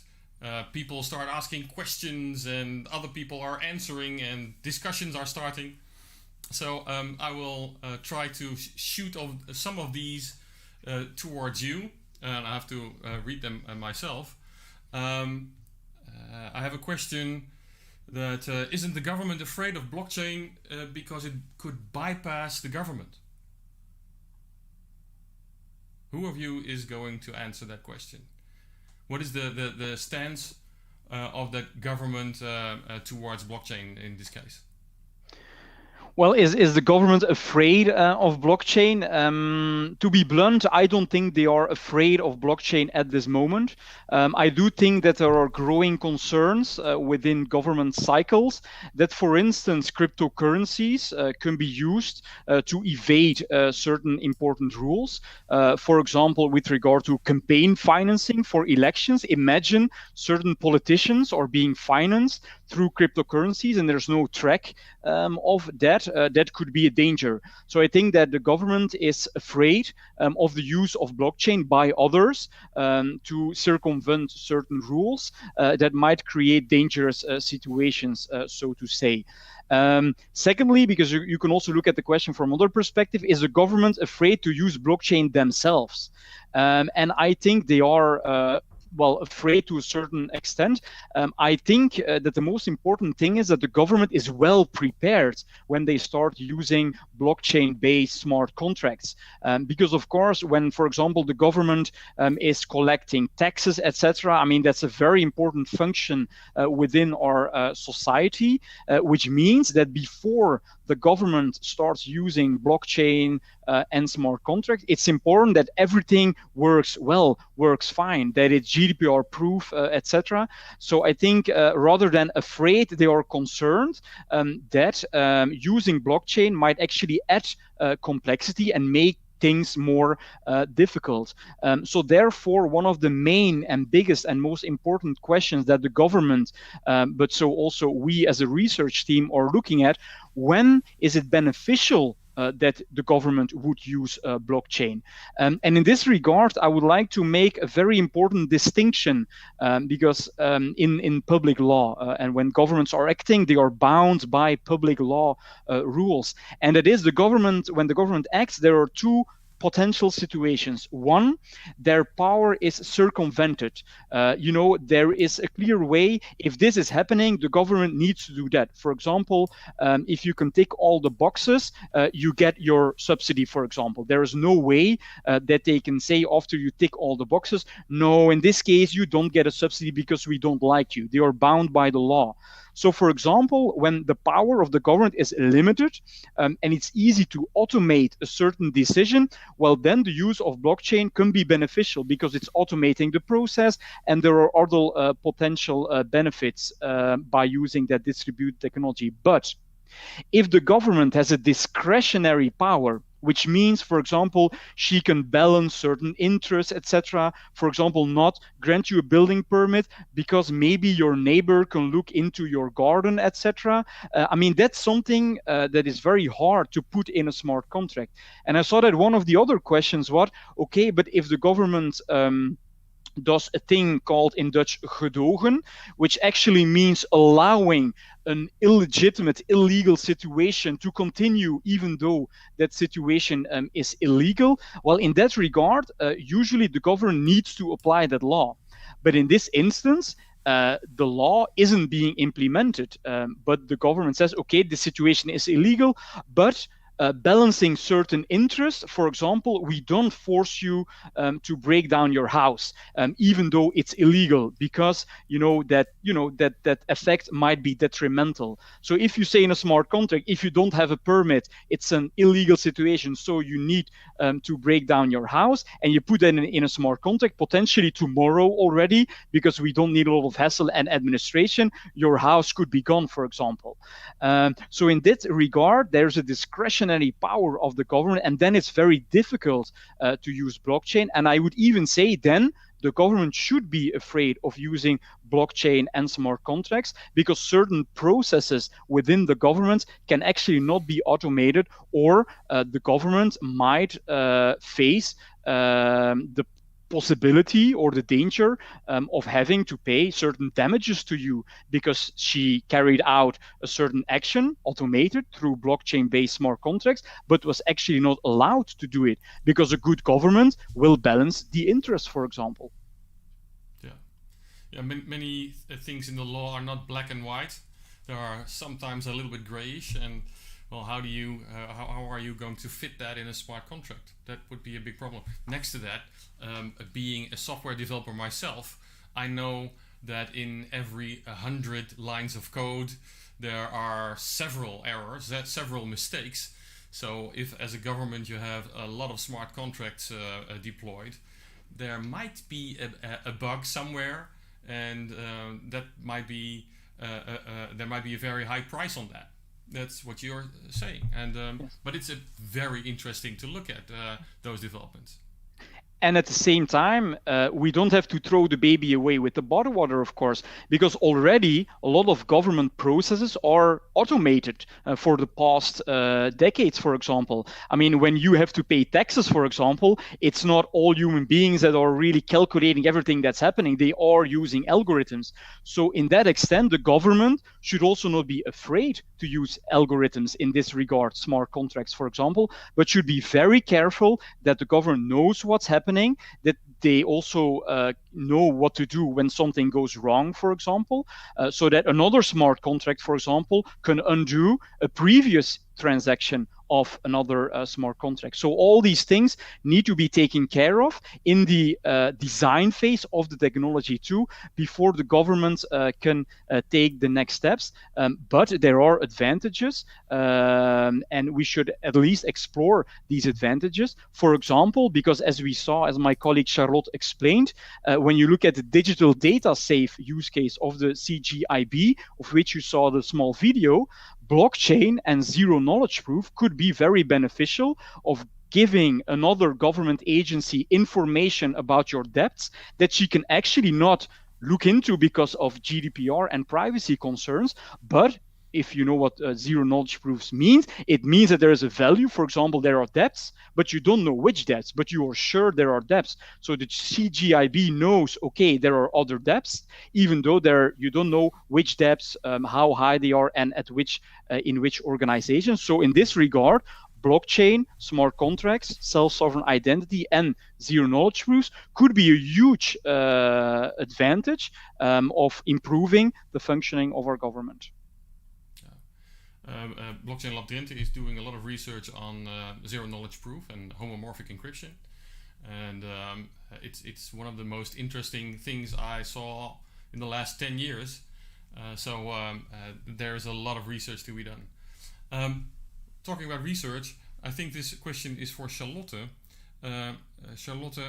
A: people start asking questions, and other people are answering, and discussions are starting. So I will try to shoot some of these towards you, and I have to read them myself. I have a question that isn't the government afraid of blockchain because it could bypass the government? Who of you is going to answer that question? What is the stance of the government towards blockchain in this case?
B: Well, is the government afraid of blockchain? To be blunt, I don't think they are afraid of blockchain at this moment. I do think that there are growing concerns within government cycles that, for instance, cryptocurrencies can be used to evade certain important rules. For example, with regard to campaign financing for elections, imagine certain politicians are being financed through cryptocurrencies and there's no track of that. That could be a danger. So I think that the government is afraid of the use of blockchain by others to circumvent certain rules that might create dangerous situations, so to say. Secondly, because you can also look at the question from another perspective, is the government afraid to use blockchain themselves? And I think they are afraid to a certain extent. I think that the most important thing is that the government is well prepared when they start using blockchain-based smart contracts. Because of course, when, for example, the government is collecting taxes, etc., I mean, that's a very important function within our society, which means that before the government starts using blockchain and smart contracts, it's important that everything works well, works fine, that it's GDPR proof, etc. So I think rather than afraid, they are concerned that using blockchain might actually add complexity and make things more difficult. So therefore, one of the main and biggest and most important questions that the government, but so also we as a research team are looking at, when is it beneficial that the government would use blockchain? And in this regard, I would like to make a very important distinction because in public law, and when governments are acting, they are bound by public law rules. And it is the government, when the government acts, there are two potential situations. One, their power is circumvented. There is a clear way. If this is happening, the government needs to do that. For example, if you can tick all the boxes, you get your subsidy, for example. There is no way that they can say after you tick all the boxes, no, in this case, you don't get a subsidy because we don't like you. They are bound by the law. So, for example, when the power of the government is limited and it's easy to automate a certain decision, well, then the use of blockchain can be beneficial because it's automating the process, and there are other potential benefits by using that distributed technology. But if the government has a discretionary power, which means, for example, she can balance certain interests, etc. For example, not grant you a building permit because maybe your neighbor can look into your garden, etc. I mean, that's something that is very hard to put in a smart contract. And I saw that one of the other questions was, okay, but if the government does a thing called in Dutch gedogen, which actually means allowing an illegitimate, illegal situation to continue even though that situation is illegal. Well, in that regard, usually the government needs to apply that law. But in this instance, the law isn't being implemented, but the government says, okay, the situation is illegal, but balancing certain interests. For example, we don't force you to break down your house, even though it's illegal, because that effect might be detrimental. So if you say in a smart contract, if you don't have a permit, it's an illegal situation, so you need to break down your house, and you put that in a smart contract, potentially tomorrow already, because we don't need a lot of hassle and administration, your house could be gone, for example. So in that regard, there's a discretionary power of the government, and then it's very difficult to use blockchain. And I would even say then the government should be afraid of using blockchain and smart contracts, because certain processes within the government can actually not be automated, or the government might face the possibility or the danger of having to pay certain damages to you because she carried out a certain action automated through blockchain-based smart contracts, but was actually not allowed to do it because a good government will balance the interest, for example.
A: Yeah, many things in the law are not black and white. There are sometimes a little bit grayish, and well, how are you going to fit that in a smart contract? That would be a big problem. Next to that, being a software developer myself, I know that in every 100 lines of code, there are several errors, several mistakes. So if as a government you have a lot of smart contracts deployed, there might be a bug somewhere, and that might be there might be a very high price on that. That's what you're saying, and yes. But it's very interesting to look at those developments.
B: And at the same time, we don't have to throw the baby away with the bathwater, of course, because already a lot of government processes are automated for the past decades, for example. I mean, when you have to pay taxes, for example, it's not all human beings that are really calculating everything that's happening. They are using algorithms. So in that extent, the government should also not be afraid to use algorithms in this regard, smart contracts, for example, but should be very careful that the government knows what's happening, that they also know what to do when something goes wrong, for example, so that another smart contract, for example, can undo a previous transaction of another smart contract. So all these things need to be taken care of in the design phase of the technology too, before the government can take the next steps. But there are advantages, and we should at least explore these advantages. For example, because as we saw, as my colleague Charlotte explained, when you look at the digital data safe use case of the CGIB, of which you saw the small video, blockchain and zero knowledge proof could be very beneficial of giving another government agency information about your debts that she can actually not look into because of GDPR and privacy concerns. But if you know what zero knowledge proofs means, it means that there is a value. For example, there are debts, but you don't know which debts, but you are sure there are debts. So the CGIB knows, okay, there are other debts, even though you don't know which debts, how high they are, and at which in which organization. So in this regard, blockchain, smart contracts, self-sovereign identity, and zero knowledge proofs could be a huge advantage of improving the functioning of our government.
A: BlockchainLab Drenthe is doing a lot of research on zero knowledge proof and homomorphic encryption, and it's one of the most interesting things I saw in the last 10 years. So there's a lot of research to be done. Talking about research, I think this question is for Charlotte. Charlotte,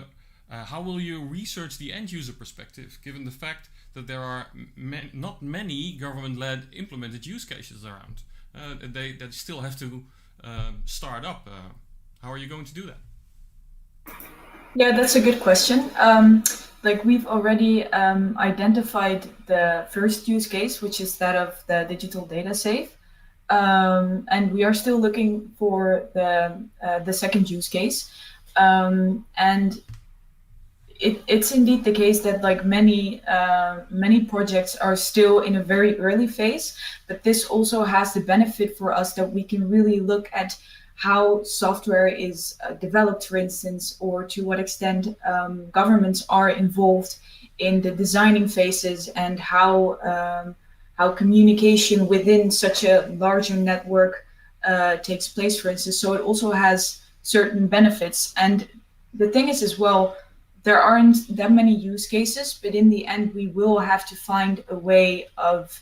A: how will you research the end user perspective, given the fact that there are not many government-led implemented use cases around? They still have to start up. How are you going to do that?
C: Yeah, that's a good question. Like we've already identified the first use case, which is that of the digital data safe. And we are still looking for the second use case. And it's indeed the case that like many projects are still in a very early phase, but this also has the benefit for us that we can really look at how software is developed, for instance, or to what extent governments are involved in the designing phases, and how communication within such a larger network takes place, for instance. So it also has certain benefits. And the thing is as well, there aren't that many use cases, but in the end, we will have to find a way of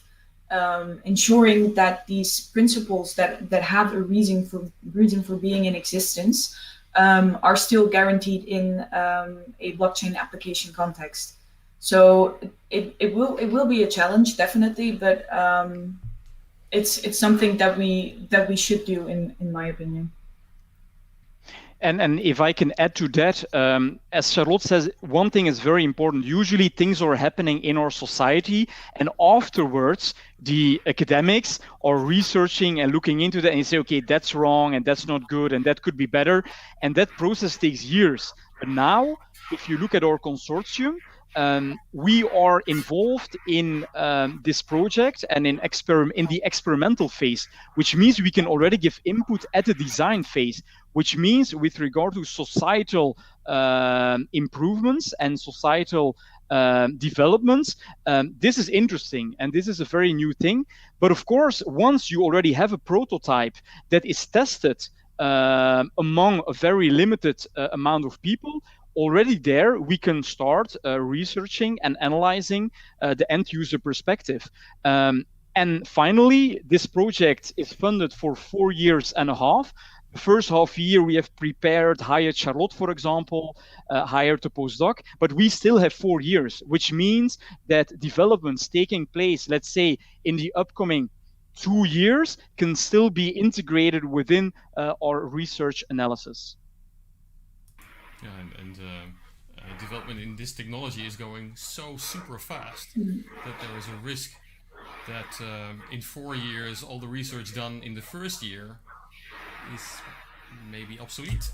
C: ensuring that these principles that have a reason for being in existence are still guaranteed in a blockchain application context. So it will be a challenge, definitely, but it's something that we should do, in my opinion.
B: And if I can add to that, as Charlotte says, one thing is very important. Usually things are happening in our society, and afterwards the academics are researching and looking into that, and you say, okay, that's wrong and that's not good and that could be better. And that process takes years. But now, if you look at our consortium, we are involved in this project and in the experimental phase, which means we can already give input at the design phase, which means with regard to societal improvements and societal developments, this is interesting and this is a very new thing. But of course, once you already have a prototype that is tested among a very limited amount of people, already there we can start researching and analyzing the end user perspective. And finally, this project is funded for 4.5 years. The first half year we have prepared, hired Charlotte, for example, hired a postdoc, but we still have 4 years, which means that developments taking place, let's say, in the upcoming 2 years can still be integrated within our research analysis.
A: Yeah, and development in this technology is going so super fast that there is a risk that in 4 years all the research done in the first year is maybe obsolete.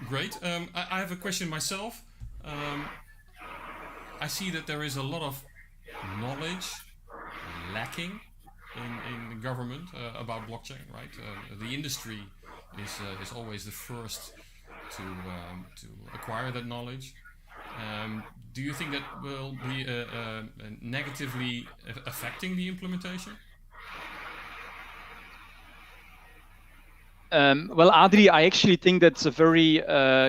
A: Great. I have a question myself. I see that there is a lot of knowledge lacking in the government about blockchain, right? The industry is always the first to acquire that knowledge. Do you think that will be negatively affecting the implementation?
B: Well, Adri, I actually think that's a very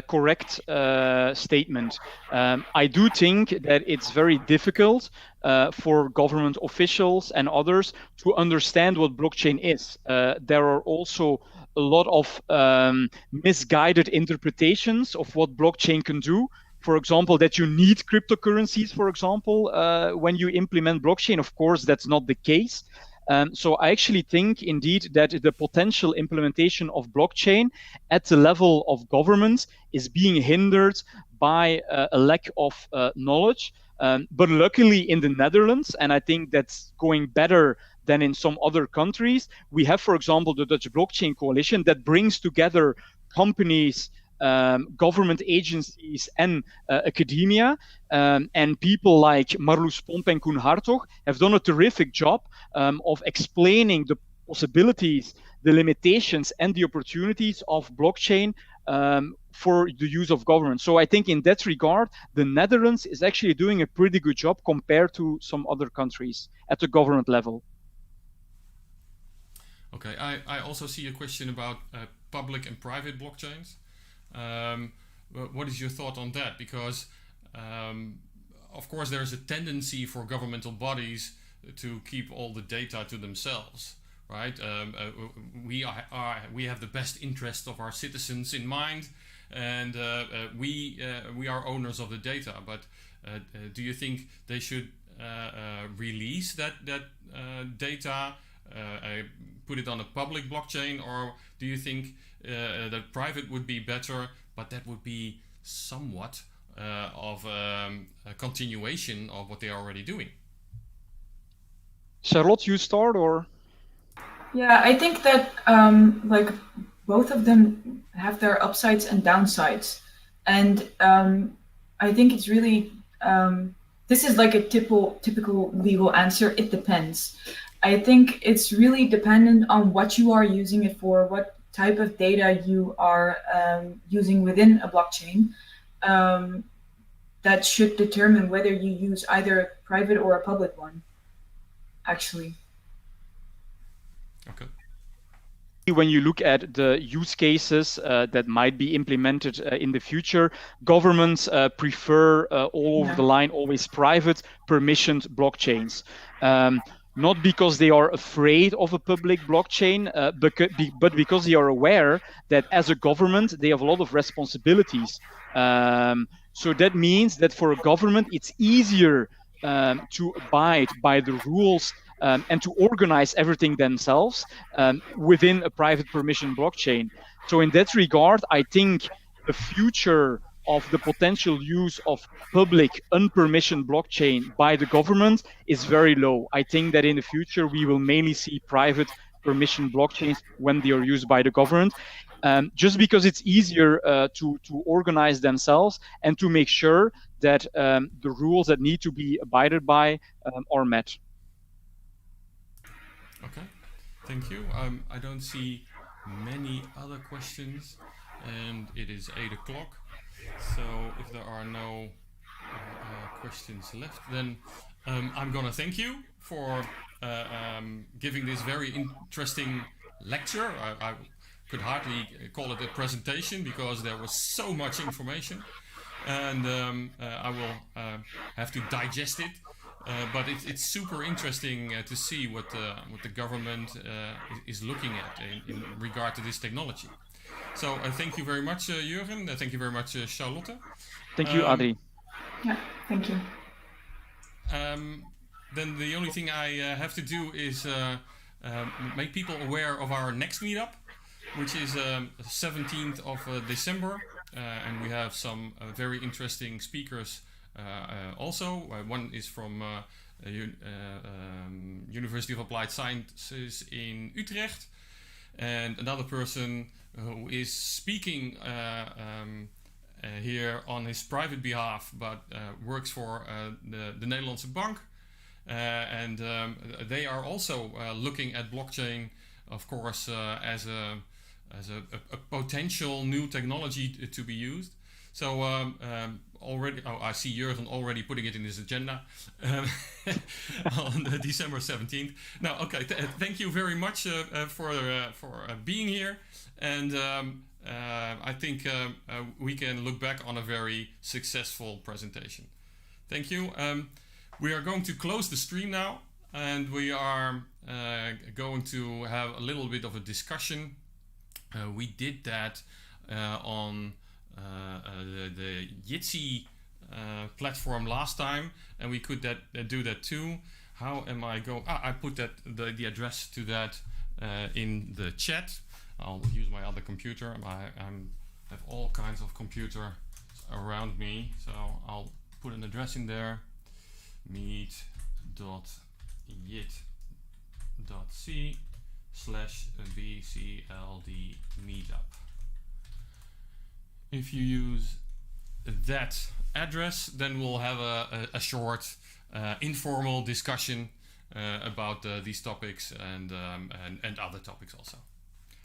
B: correct statement. I do think that it's very difficult for government officials and others to understand what blockchain is. There are also a lot of misguided interpretations of what blockchain can do. For example, that you need cryptocurrencies, for example, when you implement blockchain. Of course, that's not the case. So I actually think indeed that the potential implementation of blockchain at the level of governments is being hindered by a lack of knowledge. But luckily in the Netherlands, and I think that's going better than in some other countries, we have, for example, the Dutch Blockchain Coalition that brings together companies, government agencies and academia, and people like Marloes Pomp and Koen Hartog have done a terrific job of explaining the possibilities, the limitations and the opportunities of blockchain for the use of government. So I think in that regard, the Netherlands is actually doing a pretty good job compared to some other countries at the government level.
A: Okay, I also see a question about public and private blockchains. What is your thought on that? Because of course there's a tendency for governmental bodies to keep all the data to themselves, right? We have the best interest of our citizens in mind, and we are owners of the data. But do you think they should release that data, put it on a public blockchain, or do you think that private would be better, but that would be somewhat of a continuation of what they are already doing?
B: Charlotte, you start, or?
C: Yeah, I think that like both of them have their upsides and downsides. And I think it's really, this is like a typical legal answer. It depends. I think it's really dependent on what you are using it for, what type of data you are using within a blockchain. That should determine whether you use either a private or a public one, actually.
A: Okay.
B: When you look at the use cases that might be implemented in the future, governments prefer all over the line always private permissioned blockchains. Not because they are afraid of a public blockchain, but because they are aware that as a government, they have a lot of responsibilities. So that means that for a government, it's easier to abide by the rules and to organize everything themselves within a private permission blockchain. So in that regard, I think the future of the potential use of public unpermissioned blockchain by the government is very low. I think that in the future, we will mainly see private permission blockchains when they are used by the government, just because it's easier to organize themselves and to make sure that the rules that need to be abided by are met.
A: Okay, thank you. I don't see many other questions, and it is 8 o'clock. So if there are no questions left, then I'm gonna thank you for giving this very interesting lecture. I could hardly call it a presentation because there was so much information, and I will have to digest it. But it's super interesting to see what the government is looking at in regard to this technology. So thank you very much, Jurgen. Thank you very much, Charlotte.
B: Thank you, Adrie.
C: Yeah, thank you.
A: Then the only thing I have to do is make people aware of our next meetup, which is 17th of December. And we have some very interesting speakers also. One is from University of Applied Sciences in Utrecht, and another person who is speaking here on his private behalf, but works for the Nederlandse Bank. And they are also looking at blockchain, of course, as a potential new technology to be used. So already, I see Jurgen already putting it in his agenda on December 17th. Now, okay, thank you very much for being here, and I think we can look back on a very successful presentation. Thank you. We are going to close the stream now, and we are going to have a little bit of a discussion. We did that on the Jitsi platform last time, and we could do that too. How am I going? I put the address to that in the chat. I'll use my other computer. I have all kinds of computers around me, so I'll put an address in there. meet.jit.c/BCLD meetup. If you use that address, then we'll have a short informal discussion about these topics and other topics also.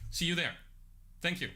A: See you there. Thank you.